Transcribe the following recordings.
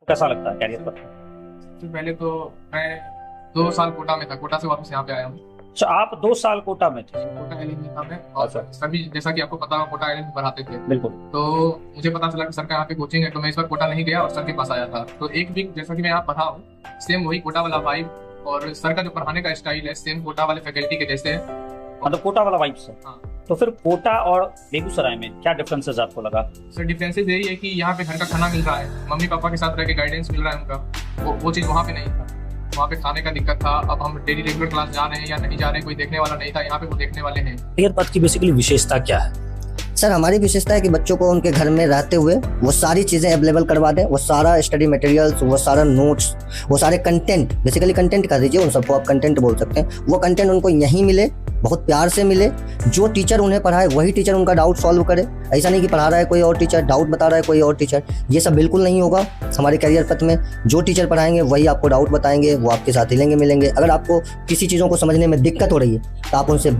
कैसा लगता है कैरियर पर? सबसे पहले तो मैं 2 साल कोटा में था। कोटा से वापस यहाँ पे आया हूँ। अच्छा, आप 2 साल कोटा में थे? कोटा आइलैंड में था मैं। और अच्छा। सभी जैसा कि आपको पता हो कोटा आइलैंड में पढ़ाते थे। बिल्कुल। तो मुझे पता चला कि सर का यहाँ पे कोचिंग है, तो मैं इस बार कोटा नहीं गया और सर के पास आया था। तो एक वीक जैसा कि मैं यहाँ पढ़ा हूँ, सेम वही कोटा वाला वाइब और सर का जो पढ़ाने का स्टाइल है सेम कोटा वाले फैकल्टी के जैसे है। मतलब कोटा वाला वाइब से। हाँ तो फिर कोटा और बेगूसराय में क्या डिफरेंसेस आपको लगा? सर, डिफरेंसेस यही है कि यहाँ पे घर का खाना मिल रहा है, मम्मी पापा के साथ रह के गाइडेंस मिल रहा है उनका। वो चीज़ वहाँ पे नहीं था। वहाँ पे खाने का दिक्कत था। अब हम डेली रेगुलर क्लास जा रहे हैं या नहीं जा रहे हैं, कोई देखने वाला नहीं था। यहाँ पे वो देखने वाले हैं। कैरियर पथ की बेसिकली विशेषता क्या है? सर हमारी विशेषता है कि बच्चों को उनके घर में रहते हुए वो सारी चीज़ें अवेलेबल करवा दें। वो सारा स्टडी मटेरियल्स, वो सारा नोट्स, वो सारे कंटेंट, बेसिकली कंटेंट कह दीजिए, उन सबको आप कंटेंट बोल सकते हैं। वो कंटेंट उनको यहीं मिले, बहुत प्यार से मिले। जो टीचर उन्हें पढ़ाए वही टीचर उनका डाउट सॉल्व करे। ऐसा नहीं कि पढ़ा रहा है कोई और टीचर, डाउट बता रहा है कोई और टीचर। ये सब बिल्कुल नहीं होगा हमारे करियर पथ में। जो टीचर पढ़ाएंगे वही आपको डाउट बताएंगे, वो आपके साथ हिलेंगे मिलेंगे। अगर आपको किसी चीज़ों को समझने में दिक्कत हो रही है तो आप उनसे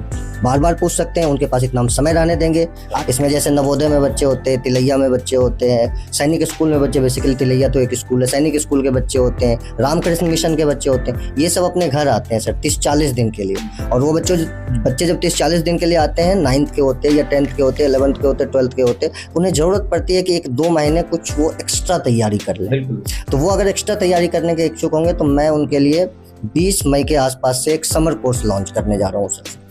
बार बार पूछ सकते हैं। उनके पास इतना हम समय रहने देंगे। इसमें जैसे नवोदय में बच्चे होते हैं, तिलैया में बच्चे होते हैं, सैनिक स्कूल में बच्चे, बेसिकली तिलैया तो एक स्कूल है, सैनिक स्कूल के बच्चे होते हैं, रामकृष्ण मिशन के बच्चे होते हैं। ये सब अपने घर आते हैं सर 30-40 दिन के लिए। और वो बच्चे जब 30-40 दिन के लिए आते हैं, 9th के होते हैं या 10th के होते हैं, 11th के होते हैं, 12th के होते हैं, उन्हें ज़रूरत पड़ती है कि 1-2 महीने कुछ वो एक्स्ट्रा तैयारी कर लें। तो वो अगर एक्स्ट्रा तैयारी करने के इच्छुक होंगे तो मैं उनके लिए 20 मई के आसपास से एक समर कोर्स लॉन्च करने जा रहा हूँ सर।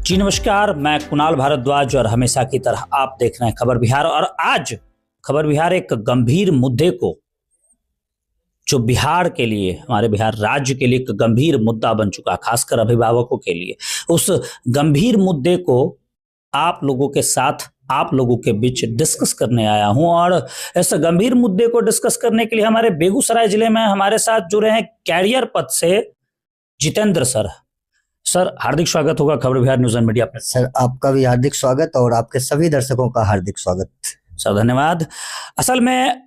जी नमस्कार, मैं कुणाल भारद्वाज और हमेशा की तरह आप देख रहे हैं खबर बिहार। और आज खबर बिहार एक गंभीर मुद्दे को, जो बिहार के लिए, हमारे बिहार राज्य के लिए एक गंभीर मुद्दा बन चुका, खासकर अभिभावकों के लिए, उस गंभीर मुद्दे को आप लोगों के साथ, आप लोगों के बीच डिस्कस करने आया हूं। और इस गंभीर मुद्दे को डिस्कस करने के लिए हमारे बेगूसराय जिले में हमारे साथ जुड़े हैं कैरियर पथ से जितेंद्र सर। सर, हार्दिक स्वागत होगा खबर बिहार न्यूज़ एंड मीडिया पर। सर आपका भी हार्दिक स्वागत और आपके सभी दर्शकों का हार्दिक स्वागत। सर धन्यवाद। असल में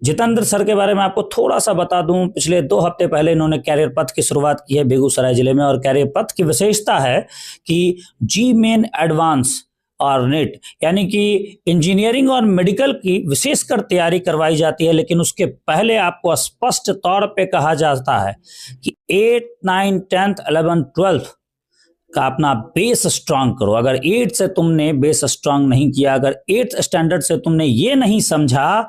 जितेंद्र सर के बारे में आपको थोड़ा सा बता दूं, पिछले 2 हफ्ते पहले इन्होंने कैरियर पथ की शुरुआत की है बेगूसराय जिले में। और कैरियर पथ की विशेषता है कि जी मेन एडवांस और नेट, यानी कि इंजीनियरिंग और मेडिकल की विशेषकर तैयारी करवाई जाती है। लेकिन उसके पहले आपको स्पष्ट तौर पे कहा जाता है कि 8, 9, 10th, 11th, 12th का अपना बेस स्ट्रांग करो। अगर 8 से तुमने बेस स्ट्रांग नहीं किया, अगर 8th स्टैंडर्ड से तुमने ये नहीं समझा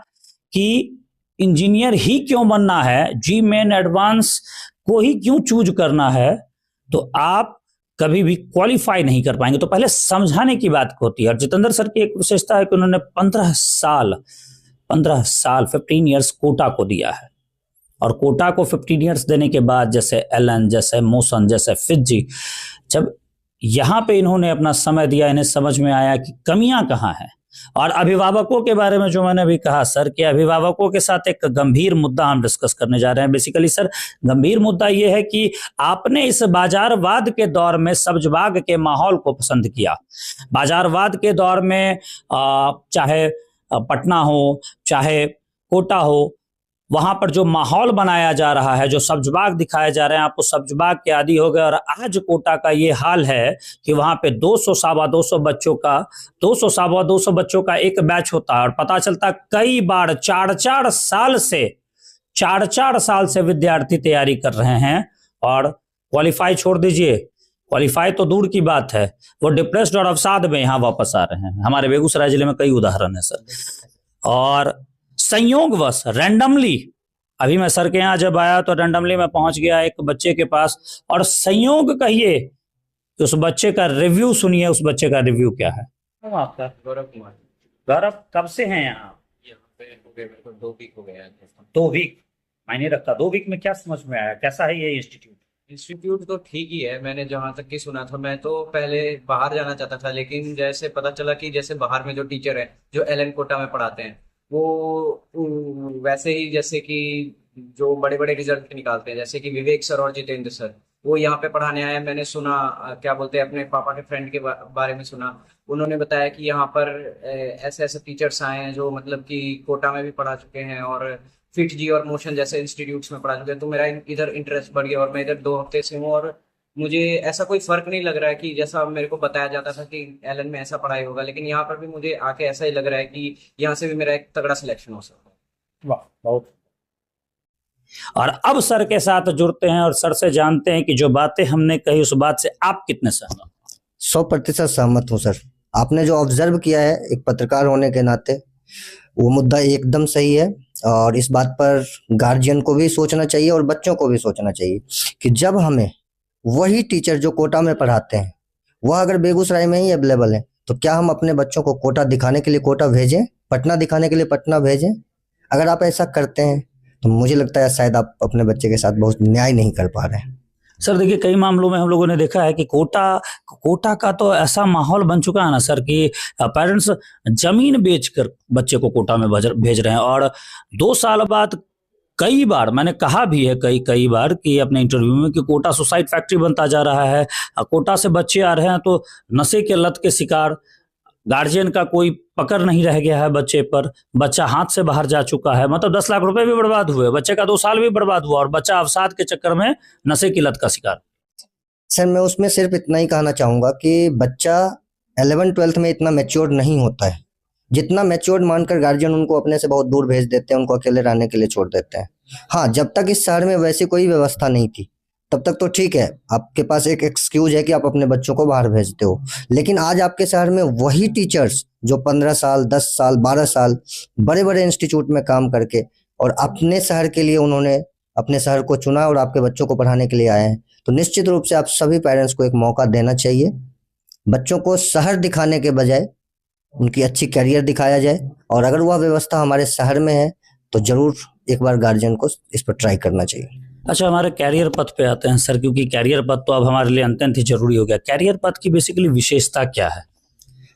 कि इंजीनियर ही क्यों बनना है, जी मेन एडवांस को ही क्यों चूज करना है, तो आप कभी भी क्वालिफाई नहीं कर पाएंगे। तो पहले समझाने की बात होती है। और जितेंद्र सर की एक विशेषता है कि उन्होंने 15 साल 15 ईयर्स कोटा को दिया है। और कोटा को 15 ईयर्स देने के बाद, जैसे एलन, जैसे मोशन, जैसे फिजी, जब यहां पे इन्होंने अपना समय दिया, इन्हें समझ में आया कि कमियां कहां हैं। और अभिभावकों के बारे में जो मैंने भी कहा सर, कि अभिभावकों के साथ एक गंभीर मुद्दा हम डिस्कस करने जा रहे हैं। बेसिकली सर, गंभीर मुद्दा यह है कि आपने इस बाजारवाद के दौर में सब्जबाग के माहौल को पसंद किया। बाजारवाद के दौर में चाहे पटना हो, चाहे कोटा हो, वहां पर जो माहौल बनाया जा रहा है, जो सब्जबाग दिखाए जा रहे हैं, आप उस सब्जबाग के आदी हो गए। और आज कोटा का ये हाल है कि वहां पे 200 सवा 200 बच्चों का 200 सवा 200 बच्चों का एक बैच होता है। और पता चलता कई बार 4-4 साल से विद्यार्थी तैयारी कर रहे हैं और क्वालिफाई छोड़ दीजिए, क्वालिफाई तो दूर की बात है, वो डिप्रेस्ड और अवसाद में यहाँ वापस आ रहे हैं। हमारे बेगूसराय जिले में कई उदाहरण है सर। और संयोगवश रैंडमली, अभी मैं सर के यहाँ जब आया तो रैंडमली मैं पहुंच गया एक बच्चे के पास, और संयोग कहिए कि उस बच्चे का रिव्यू सुनिए। उस बच्चे का रिव्यू क्या है? आपका गौरव कुमार। गौरव, कब से हैं यहाँ पे हो गए, मेरे को 2 वीक हो गया है। 2 वीक मायने रखता। 2 वीक में क्या समझ में आया, कैसा है ये इंस्टीट्यूट? इंस्टीट्यूट तो ठीक ही है। मैंने जहाँ तक कि सुना था, मैं तो पहले बाहर जाना चाहता था, लेकिन जैसे पता चला कि जैसे बाहर में जो टीचर है जो एलन कोटा में पढ़ाते हैं, वो वैसे ही जैसे कि जो बड़े बड़े रिजल्ट निकालते हैं, जैसे कि विवेक सर और जितेंद्र सर, वो यहाँ पे पढ़ाने आए। मैंने सुना, क्या बोलते हैं, अपने पापा के फ्रेंड के बारे में सुना। उन्होंने बताया कि यहाँ पर ऐसे ऐसे टीचर्स आए हैं जो मतलब कि कोटा में भी पढ़ा चुके हैं और फिट जी और मोशन जैसे इंस्टीट्यूट्स में पढ़ा चुके हैं। तो मेरा इधर इंटरेस्ट बढ़ गया और मैं इधर 2 हफ्ते से हूँ। और मुझे ऐसा कोई फर्क नहीं लग रहा है कि जैसा मेरे को बताया जाता था कि एलन में ऐसा पढ़ाई होगा, लेकिन यहाँ पर भी मुझे आके ऐसा ही लग रहा है कि यहाँ से भी मेरा एक तगड़ा सिलेक्शन हो सकता है। वाह, बहुत और अब सर के साथ जुड़ते हैं और सर से जानते हैं कि जो बातें हमने कही उस बात से आप कितने सहमत? 100% सहमत हूँ सर। आपने जो ऑब्जर्व किया है एक पत्रकार होने के नाते, वो मुद्दा एकदम सही है। और इस बात पर गार्जियन को भी सोचना चाहिए और बच्चों को भी सोचना चाहिए कि जब हमें वही टीचर जो कोटा में पढ़ाते हैं वह अगर बेगूसराय में ही अवेलेबल है, तो क्या हम अपने बच्चों को कोटा दिखाने के लिए कोटा भेजें, पटना दिखाने के लिए पटना भेजें? अगर आप ऐसा करते हैं तो मुझे लगता है शायद आप अपने बच्चे के साथ बहुत न्याय नहीं कर पा रहे हैं। सर देखिए, कई मामलों में हम लोगों ने देखा है कि कोटा का तो ऐसा माहौल बन चुका है ना सर कि पेरेंट्स जमीन बेचकर बच्चे को कोटा में भेज रहे हैं। और 2 साल बाद कई बार मैंने कहा भी है कई बार कि अपने इंटरव्यू में कि कोटा सुसाइड फैक्ट्री बनता जा रहा है। कोटा से बच्चे आ रहे हैं तो नशे के लत के शिकार, गार्जियन का कोई पकड़ नहीं रह गया है बच्चे पर, बच्चा हाथ से बाहर जा चुका है। मतलब 10 लाख रुपए भी बर्बाद हुए, बच्चे का 2 साल भी बर्बाद हुआ और बच्चा अवसाद के चक्कर में नशे की लत का शिकार। सर मैं उसमें सिर्फ इतना ही कहना चाहूंगा कि बच्चा 11th-12th में इतना मैच्योर नहीं होता है जितना मैच्योर मानकर गार्जियन उनको अपने से बहुत दूर भेज देते हैं, उनको अकेले रहने के लिए छोड़ देते हैं। हाँ, जब तक इस शहर में वैसी कोई व्यवस्था नहीं थी तब तक तो ठीक है, आपके पास एक एक्सक्यूज है कि आप अपने बच्चों को बाहर भेजते हो। लेकिन आज आपके शहर में वही टीचर्स जो 15 साल 10 साल 12 साल बड़े बड़े इंस्टीट्यूट में काम करके और अपने शहर के लिए उन्होंने अपने शहर को चुना और आपके बच्चों को पढ़ाने के लिए आए हैं, तो निश्चित रूप से आप सभी पेरेंट्स को एक मौका देना चाहिए। बच्चों को शहर दिखाने के बजाय उनकी अच्छी करियर दिखाया जाए, और अगर वह व्यवस्था हमारे शहर में है तो जरूर एक बार गार्जियन को इस पर ट्राई करना चाहिए। अच्छा, हमारे कैरियर पथ पे आते हैं सर, क्योंकि कैरियर पथ तो अब हमारे लिए अत्यंत ही जरूरी हो गया। कैरियर पथ की बेसिकली विशेषता क्या है?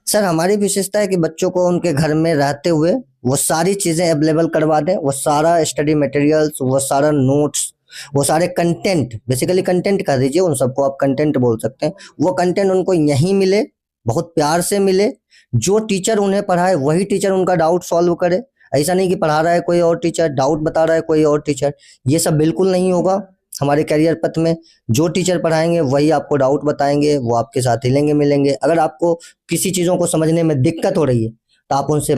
सर हमारी विशेषता है कि बच्चों को उनके घर में रहते हुए वो सारी चीजें अवेलेबल करवा दें, वो सारा स्टडी मटेरियल्स, वो सारा नोट्स, वो सारे कंटेंट, बेसिकली कंटेंट कह दीजिए, उन सबको आप कंटेंट बोल सकते हैं, वो कंटेंट उनको यहीं मिले, बहुत प्यार से मिले। जो टीचर उन्हें पढ़ाए वही टीचर उनका डाउट सॉल्व करे। ऐसा नहीं कि पढ़ा रहा है कोई और टीचर, डाउट बता रहा है कोई और टीचर, ये सब बिल्कुल नहीं होगा हमारे करियर पथ में। जो टीचर पढ़ाएंगे वही आपको डाउट बताएंगे, वो आपके साथ हिलेंगे मिलेंगे। अगर आपको किसी चीज़ों को समझने में दिक्कत हो रही है तो आप उनसे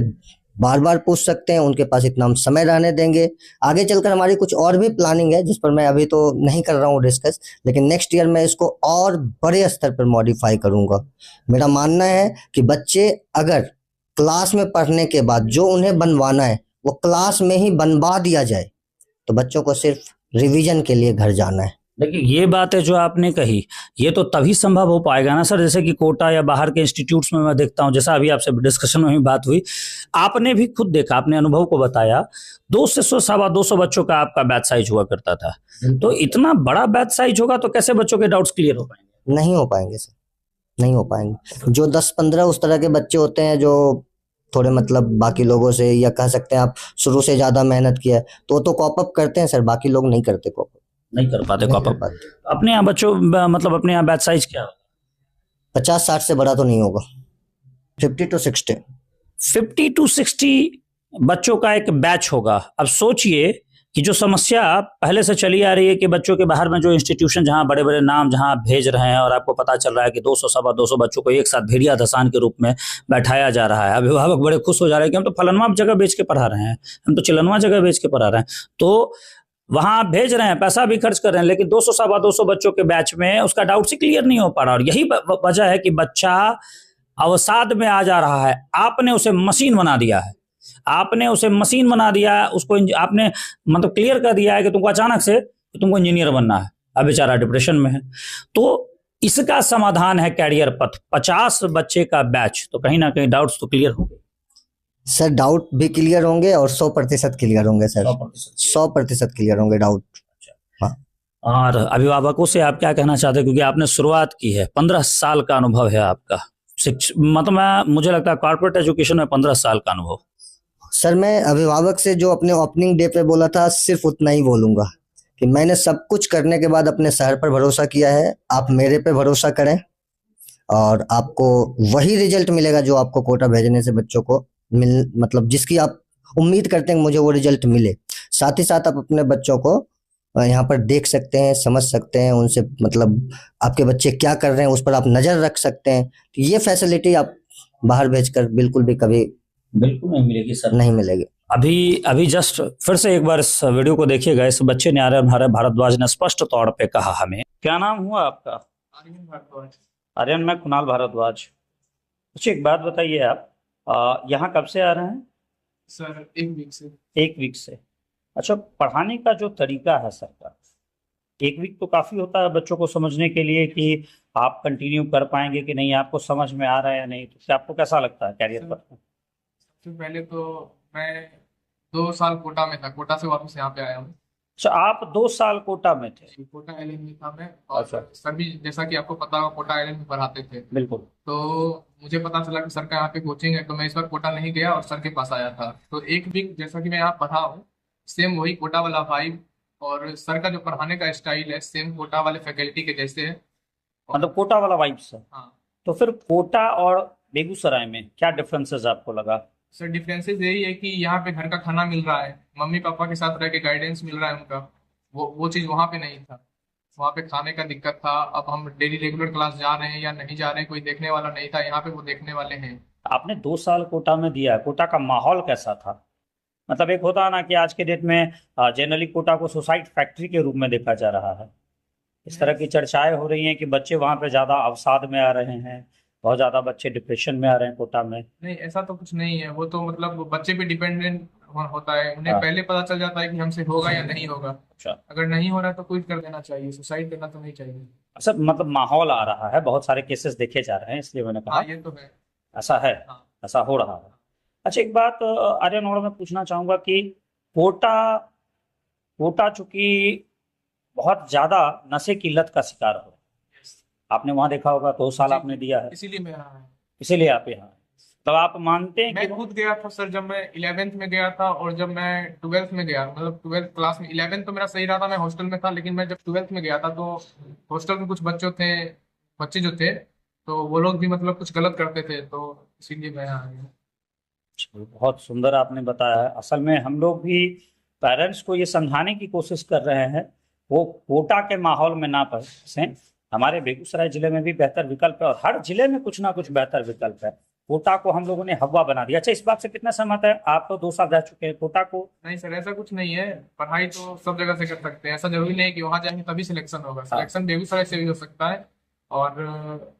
बार बार पूछ सकते हैं, उनके पास इतना हम समय रहने देंगे। आगे चलकर हमारी कुछ और भी प्लानिंग है जिस पर मैं अभी तो नहीं कर रहा हूँ डिस्कस, लेकिन नेक्स्ट ईयर मैं इसको और बड़े स्तर पर मॉडिफाई करूँगा। मेरा मानना है कि बच्चे अगर क्लास में पढ़ने के बाद जो उन्हें बनवाना है वो क्लास में ही बनवा दिया जाए, तो बच्चों को सिर्फ रिवीजन के लिए घर जाना है। देखिए, ये बातें जो आपने कही ये तो तभी संभव हो पाएगा ना सर, जैसे कि कोटा या बाहर के इंस्टीट्यूट्स में मैं देखता हूँ, जैसा अभी आपसे डिस्कशन में भी बात हुई, आपने भी खुद देखा, आपने अनुभव को बताया, 200 से 250 बच्चों का आपका बैच साइज हुआ करता था। तो इतना बड़ा बैच साइज होगा तो कैसे बच्चों के डाउट्स क्लियर हो पाएंगे? नहीं हो पाएंगे सर, नहीं हो पाएंगे। जो 10-15 उस तरह के बच्चे होते हैं जो थोड़े मतलब बाकी लोगों से, या कह सकते हैं आप शुरू से ज्यादा मेहनत किया है, तो कॉप अप करते हैं सर, बाकी लोग नहीं करते कॉप अप, नहीं कर पाते कॉप अप। अपने यहाँ बच्चों मतलब अपने यहाँ बैच साइज क्या होगा? 50-60 से बड़ा तो नहीं होगा, 50 to 60। 50 to 60 बच्चों का एक बैच होगा। अब सोचिए कि जो समस्या पहले से चली आ रही है कि बच्चों के बाहर में जो इंस्टीट्यूशन, जहां बड़े बड़े नाम जहां आप भेज रहे हैं और आपको पता चल रहा है कि 200-250 बच्चों को एक साथ भेड़िया धसान के रूप में बैठाया जा रहा है, अभिभावक बड़े खुश हो जा रहे हैं कि हम तो फलनवा जगह बेच के पढ़ा रहे हैं, हम तो चिलनवा जगह बेच के पढ़ा रहे हैं, तो वहां आप भेज रहे हैं, पैसा भी खर्च कर रहे हैं, लेकिन 200-250 बच्चों के बैच में उसका डाउट से क्लियर नहीं हो पा रहा। और यही वजह है कि बच्चा अवसाद में आ जा रहा है। आपने उसे मशीन बना दिया है, आपने उसे मशीन बना दिया है, उसको आपने मतलब क्लियर कर दिया है कि तुमको अचानक से तुमको इंजीनियर बनना है। अब बेचारा डिप्रेशन में है। तो इसका समाधान है कैरियर पथ। 50 बच्चे का बैच, तो कहीं ना कहीं डाउट्स तो क्लियर होंगे सर, डाउट भी क्लियर होंगे और 100% क्लियर होंगे सर, 100% क्लियर होंगे डाउट। हाँ। और अभिभावकों से आप क्या कहना चाहते हैं, क्योंकि आपने शुरुआत की है, 15 साल का अनुभव है आपका, मतलब मुझे लगता है कॉर्पोरेट एजुकेशन में 15 साल का अनुभव। सर मैं अभिभावक से जो अपने ओपनिंग डे पे बोला था सिर्फ उतना ही बोलूंगा कि मैंने सब कुछ करने के बाद अपने शहर पर भरोसा किया है। आप मेरे पे भरोसा करें और आपको वही रिजल्ट मिलेगा जो आपको कोटा भेजने से बच्चों को मतलब जिसकी आप उम्मीद करते हैं मुझे वो रिजल्ट मिले। साथ ही साथ आप अपने बच्चों को यहाँ पर देख सकते हैं, समझ सकते हैं, उनसे मतलब आपके बच्चे क्या कर रहे हैं उस पर आप नजर रख सकते हैं। तो ये फैसिलिटी आप बाहर भेजकर बिल्कुल भी कभी बिल्कुल नहीं मिलेगी सर, नहीं मिलेगी। अभी अभी जस्ट फिर से एक बार इस वीडियो को देखिएगा। इस बच्चे ने आर्यन भारद्वाज ने स्पष्ट तौर पे कहा हमें। क्या नाम हुआ आपका? आर्यन भारद्वाज। आर्यन, मैं कुणाल भारद्वाज। अच्छा, एक बात बताइए, आप यहाँ कब से आ रहे हैं? सर 1 वीक से। 1 वीक से। अच्छा, पढ़ाने का जो तरीका है सर का, 1 वीक तो काफी होता है बच्चों को समझने के लिए कि आप कंटिन्यू कर पाएंगे कि नहीं, आपको समझ में आ रहा है या नहीं, तो आपको कैसा लगता है कैरियर पर? सबसे पहले तो मैं 2 साल कोटा में था, कोटा से वापस यहाँ पे आया हूँ। अच्छा, आप 2 साल कोटा में थे? कोटा एलएन में था मैं, और अच्छा। सर भी जैसा कि आपको पता होगा कोटा एलएन में पढ़ाते थे। बिल्कुल। तो मुझे पता चला कि सर का यहाँ पे कोचिंग है, तो मैं इस बार कोटा नहीं गया और सर के पास आया था। तो 1 वीक जैसा कि मैं यहाँ पढ़ा हूँ, सेम वही कोटा वाला वाइब, और सर का जो पढ़ाने का स्टाइल है सेम कोटा वाले फैकल्टी के जैसे है। मतलब कोटा वाला वाइब सर। हाँ तो फिर कोटा और बेगूसराय में क्या डिफरेंसेस आपको लगा? सर, डिफरेंसेस यही है कि यहाँ पे घर का खाना मिल रहा है, मम्मी पापा के साथ रह के गाइडेंस मिल रहा है उनका, वो चीज़ वहाँ पे नहीं था। वहाँ पे खाने का दिक्कत था। अब हम डेली रेगुलर क्लास जा रहे हैं या नहीं जा रहे हैं, कोई देखने वाला नहीं था। यहाँ पे वो देखने वाले हैं। आपने 2 साल कोटा में दिया, कोटा का माहौल कैसा था? मतलब एक होता है ना कि आज के डेट में जनरली कोटा को सुसाइड फैक्ट्री के रूप में देखा जा रहा है। इस तरह की चर्चाएं हो रही हैं कि बच्चे वहां पे ज्यादा अवसाद में आ रहे हैं, बहुत ज्यादा बच्चे डिप्रेशन में आ रहे हैं कोटा में। नहीं, ऐसा तो कुछ नहीं है। वो तो मतलब बच्चे पे डिपेंडेंट होता है। उन्हें हाँ। पहले पता चल जाता है कि हमसे होगा या नहीं होगा। अच्छा। अगर नहीं हो रहा है तो क्विट कर देना चाहिए, सुसाइड करना तो नहीं चाहिए। अच्छा, मतलब माहौल आ रहा है, बहुत सारे केसेस देखे जा रहे हैं, इसलिए मैंने कहा। हाँ, ये तो है। ऐसा है? हाँ। ऐसा हो रहा है। अच्छा, एक बात आर्यन और मैं पूछना चाहूंगा कि कोटा कोटा चूंकि बहुत ज्यादा नशे की लत का शिकार हो, आपने वहां देखा होगा, 2 साल जी, आपने दिया है, इसीलिए मैं यहाँ है। इसीलिए आप यहाँ हैं। तो आप मानते हैं मैं कि खुद गया था सर, जब मैं 11th में गया था, और जब मैं 12th में गया, मतलब 12th क्लास में, 11th तो मेरा सही रहा था, मैं हॉस्टल में था, लेकिन मैं जब 12th में गया था तो हॉस्टल में कुछ बच्चे जो थे, तो वो लोग भी मतलब कुछ गलत करते थे, तो इसीलिए मैं यहाँ आया। बहुत सुंदर आपने बताया है। असल में हम लोग भी पेरेंट्स को ये समझाने की कोशिश कर रहे हैं वो कोटा के माहौल में ना फंसें। हमारे बेगूसराय जिले में भी बेहतर विकल्प है और हर जिले में कुछ ना कुछ बेहतर विकल्प है। कोटा को हम लोगों ने हवा बना दिया। अच्छा, इस बात से कितना सहमत है? आप तो 2 साल रह चुके हैं कोटा को। नहीं सर, ऐसा कुछ नहीं है। पढ़ाई तो सब जगह से कर सकते हैं, ऐसा जरूरी नहीं है कि वहां जाएंगे तभी सिलेक्शन होगा। सिलेक्शन बेगूसराय से भी हो सकता है, और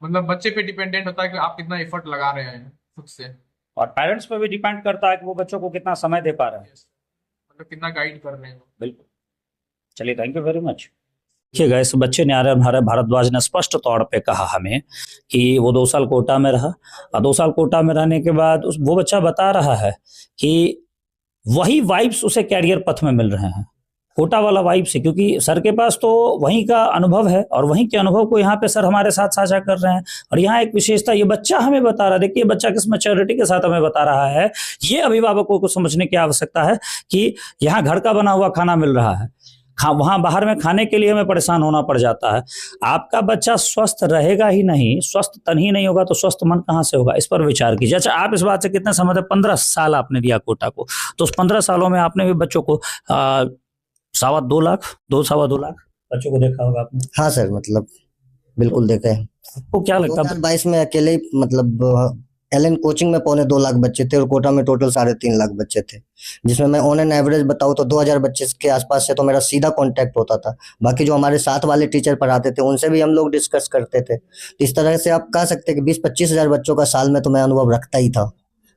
मतलब बच्चे पे डिपेंडेंट होता है कि आप कितना एफर्ट लगा रहे हैं खुद से। और पेरेंट्स पे भी डिपेंड करता है कि वो बच्चों को कितना समय दे पा रहे हैं, मतलब कितना गाइड कर रहे हैं। बिल्कुल। चलिए, थैंक यू वेरी मच। देखिएगा, इस बच्चे ने आर्यन भारद्वाज ने स्पष्ट तौर पे कहा हमें कि वो 2 साल कोटा में रहा, और 2 साल कोटा में रहने के बाद वो बच्चा बता रहा है कि वही वाइब्स उसे कैरियर पथ में मिल रहे हैं, कोटा वाला वाइब से, क्योंकि सर के पास तो वहीं का अनुभव है और वहीं के अनुभव को यहाँ पे सर हमारे साथ साझा कर रहे हैं। और यहाँ एक विशेषता ये बच्चा हमें बता रहा है, देखिए बच्चा किस मैच्योरिटी के साथ हमें बता रहा है। ये अभिभावकों को समझने की आवश्यकता है कि यहाँ घर का बना हुआ खाना मिल रहा है, वहां बाहर में खाने के लिए हमें परेशान होना पड़ जाता है। आपका बच्चा स्वस्थ रहेगा ही नहीं, स्वस्थ तन ही नहीं होगा तो स्वस्थ मन कहां से होगा? इस पर विचार कीजिए। अच्छा, आप इस बात से कितने समझ है? 15 साल आपने दिया कोटा को, तो उस 15 सालों में आपने भी बच्चों को 2.25 लाख बच्चों को देखा होगा आपने। हाँ सर, मतलब बिल्कुल देखा है। आपको क्या लगता है? 2022 में अकेले ही मतलब एलन कोचिंग में 2.25 लाख बच्चे थे और कोटा में टोटल 3.5 लाख बच्चे थे, जिसमें मैं ऑन एन एवरेज बताऊँ तो 2000 बच्चे के आसपास से तो मेरा सीधा कांटेक्ट होता था। बाकी जो हमारे साथ वाले टीचर पढ़ाते थे उनसे भी हम लोग डिस्कस करते थे। तो इस तरह से आप कह सकते हैं कि 20-25 हज़ार बच्चों का साल में तो मैं अनुभव रखता ही था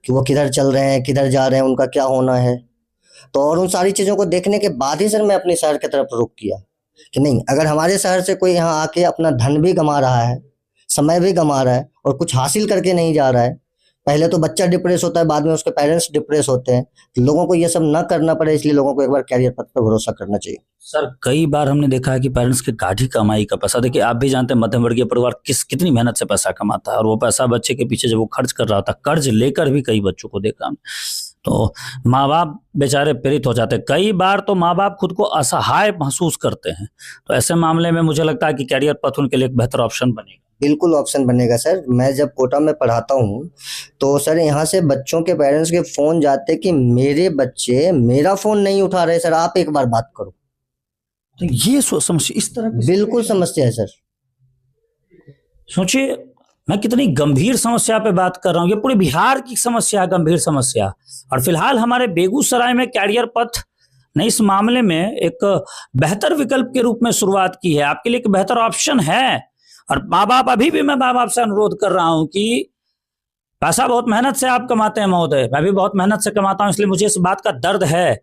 कि वो किधर चल रहे हैं, किधर जा रहे हैं, उनका क्या होना है। तो और उन सारी चीज़ों को देखने के बाद ही सर मैं अपने शहर की तरफ रुख किया कि नहीं, अगर हमारे शहर से कोई यहाँ आके अपना धन भी गंवा रहा है, समय भी गंवा रहा है और कुछ हासिल करके नहीं जा रहा है, पहले तो बच्चा डिप्रेस होता है, बाद में उसके पेरेंट्स डिप्रेस होते हैं, तो लोगों को ये सब ना करना पड़े, इसलिए लोगों को एक बार कैरियर पथ पर भरोसा करना चाहिए। सर, कई बार हमने देखा है कि पेरेंट्स की गाढ़ी कमाई का पैसा, देखिए आप भी जानते हैं मध्यम वर्गीय परिवार कितनी मेहनत से पैसा कमाता है, और वो पैसा बच्चे के पीछे जब वो खर्च कर रहा था, कर्ज लेकर भी कई बच्चों को देखा, तो माँ बाप बेचारे पीड़ित हो जाते हैं। कई बार तो माँ बाप खुद को असहाय महसूस करते हैं। तो ऐसे मामले में मुझे लगता है कि कैरियर पथ उनके लिए एक बेहतर ऑप्शन बनेगा। बिल्कुल ऑप्शन बनेगा सर। मैं जब कोटा में पढ़ाता हूँ तो सर यहाँ से बच्चों के पेरेंट्स के फोन जाते कि मेरे बच्चे मेरा फोन नहीं उठा रहे सर, आप एक बार बात करो। तो ये समस्या इस तरह की बिल्कुल समस्या है सर। सोचिए, मैं कितनी गंभीर समस्या पे बात कर रहा हूँ, ये पूरे बिहार की समस्या है, गंभीर समस्या। और फिलहाल हमारे बेगूसराय में कैरियर पथ ने इस मामले में एक बेहतर विकल्प के रूप में शुरुआत की है, आपके लिए एक बेहतर ऑप्शन है। और माँ बाप, अभी भी मैं माँ बाप से अनुरोध कर रहा हूं कि पैसा बहुत मेहनत से आप कमाते हैं महोदय, मैं भी बहुत मेहनत से कमाता हूं, इसलिए मुझे इस बात का दर्द है।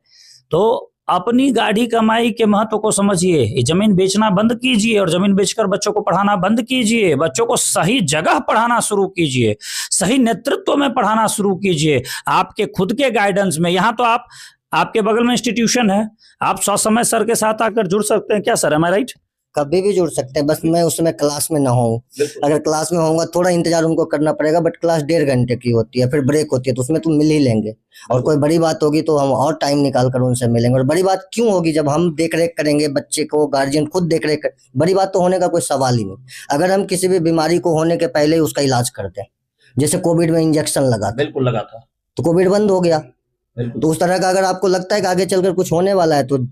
तो अपनी गाढ़ी कमाई के महत्व को समझिए, ये जमीन बेचना बंद कीजिए और जमीन बेचकर बच्चों को पढ़ाना बंद कीजिए, बच्चों को सही जगह पढ़ाना शुरू कीजिए, सही नेतृत्व में पढ़ाना शुरू कीजिए, आपके खुद के गाइडेंस में। यहाँ तो आपके बगल में इंस्टीट्यूशन है, आप समय सर के साथ आकर जुड़ सकते हैं। क्या सर, एम आई राइट? कभी भी जुड़ सकते हैं, बस मैं उसमें क्लास में ना हूँ। अगर क्लास में होऊंगा थोड़ा इंतजार उनको करना पड़ेगा, बट क्लास 1.5 घंटे की होती है, फिर ब्रेक होती है, तो उसमें तो मिल ही लेंगे। और कोई बड़ी बात होगी तो हम और टाइम निकाल कर उनसे मिलेंगे। और बड़ी बात क्यों होगी, जब हम देख रेख करेंगे बच्चे को, गार्जियन खुद देख रेख, बड़ी बात तो होने का कोई सवाल ही नहीं। अगर हम किसी भी बीमारी को होने के पहले ही उसका इलाज करते हैं, जैसे कोविड में इंजेक्शन लगा था, बिल्कुल लगा था, तो कोविड बंद हो गया। तो उस तरह का अगर आपको लगता है कि आगे चलकर कुछ होने वाला है, तो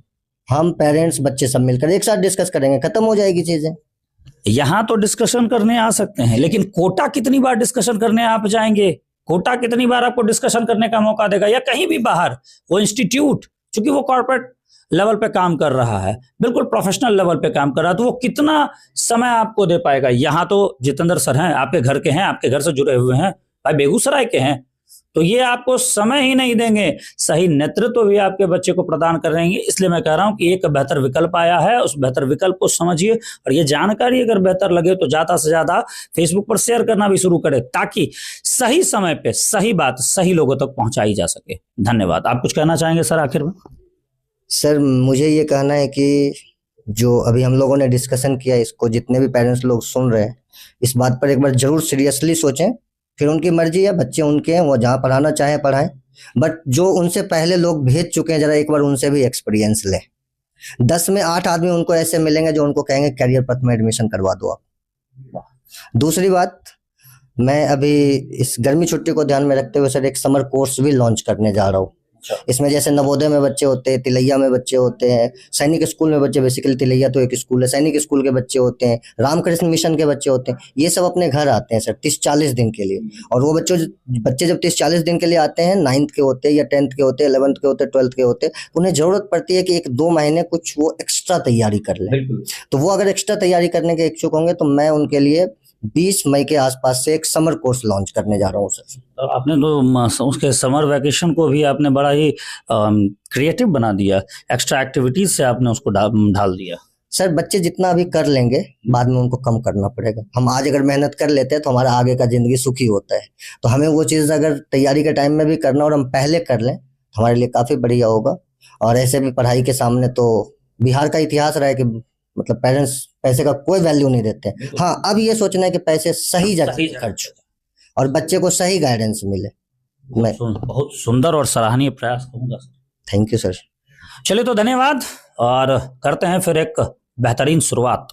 हम पेरेंट्स बच्चे सब मिलकर एक साथ डिस्कस करेंगे, खत्म हो जाएगी चीजें। यहाँ तो डिस्कशन करने आ सकते हैं, लेकिन कोटा कितनी बार डिस्कशन करने आप जाएंगे? कोटा कितनी बार आपको डिस्कशन करने का मौका देगा? या कहीं भी बाहर वो इंस्टीट्यूट, चूंकि वो कॉर्पोरेट लेवल पे काम कर रहा है, बिल्कुल प्रोफेशनल लेवल पे काम कर रहा है, तो वो कितना समय आपको दे पाएगा? यहाँ तो जितेंद्र सर हैं, आपके घर के हैं, आपके घर से जुड़े हुए हैं, भाई बेगूसराय के हैं, तो ये आपको समय ही नहीं देंगे, सही नेतृत्व भी आपके बच्चे को प्रदान करेंगे। इसलिए मैं कह रहा हूं कि एक बेहतर विकल्प आया है, उस बेहतर विकल्प को समझिए। और ये जानकारी अगर बेहतर लगे तो ज्यादा से ज्यादा फेसबुक पर शेयर करना भी शुरू करें, ताकि सही समय पे सही बात सही लोगों तक पहुंचाई जा सके। धन्यवाद। आप कुछ कहना चाहेंगे सर आखिर में? सर मुझे ये कहना है कि जो अभी हम लोगों ने डिस्कशन किया, इसको जितने भी पेरेंट्स लोग सुन रहे हैं, इस बात पर एक बार जरूर सीरियसली सोचें। फिर उनकी मर्जी है, बच्चे उनके हैं, वो जहाँ पढ़ाना चाहे पढ़ाएं, बट जो उनसे पहले लोग भेज चुके हैं, जरा एक बार उनसे भी एक्सपीरियंस लें। 10 में 8 आदमी उनको ऐसे मिलेंगे जो उनको कहेंगे कैरियर पथ में एडमिशन करवा दो आप। दूसरी बात, मैं अभी इस गर्मी छुट्टी को ध्यान में रखते हुए सर एक समर कोर्स भी लॉन्च करने जा रहा हूँ। इसमें जैसे नवोदय में बच्चे होते हैं, तिलैया में बच्चे होते हैं, सैनिक स्कूल में बच्चे, बेसिकली तिलैया तो एक स्कूल है, सैनिक स्कूल के बच्चे होते हैं, रामकृष्ण मिशन के बच्चे होते हैं, ये सब अपने घर आते हैं सर 30-40 दिन के लिए। और वो बच्चे जब 30-40 दिन के लिए आते हैं, 9th के होते हैं या 10th के होते हैं, 11th के होते हैं, 12th के होते हैं, उन्हें जरूरत पड़ती है कि 1-2 महीने कुछ वो एक्स्ट्रा तैयारी कर लें। तो वो अगर एक्स्ट्रा तैयारी करने के इच्छुक होंगे तो मैं उनके लिए 20 मई के आसपास से एक समर कोर्स लॉन्च करने जा रहा हूँ सर। तो आपने तो उसके समर वैकेशन को भी आपने बड़ा ही क्रिएटिव बना दिया, एक्स्ट्रा एक्टिविटीज से आपने उसको ढाल दिया। सर बच्चे जितना अभी कर लेंगे, बाद में उनको कम करना पड़ेगा। हम आज अगर मेहनत कर लेते हैं तो हमारा आगे का जिंदगी सुखी होता है, तो हमें वो चीज़ अगर तैयारी के टाइम में भी करना और हम पहले कर लें तो हमारे लिए काफ़ी बढ़िया होगा। और ऐसे भी पढ़ाई के सामने तो बिहार का इतिहास रहा है कि मतलब पेरेंट्स पैसे का कोई वैल्यू नहीं देते। हाँ, अब ये सोचना है कि पैसे सही जगह खर्च और बच्चे को सही गाइडेंस मिले। मैं बहुत सुंदर और सराहनीय प्रयास कहूंगा। Thank you sir. चलिए तो धन्यवाद, और करते हैं फिर एक बेहतरीन शुरुआत।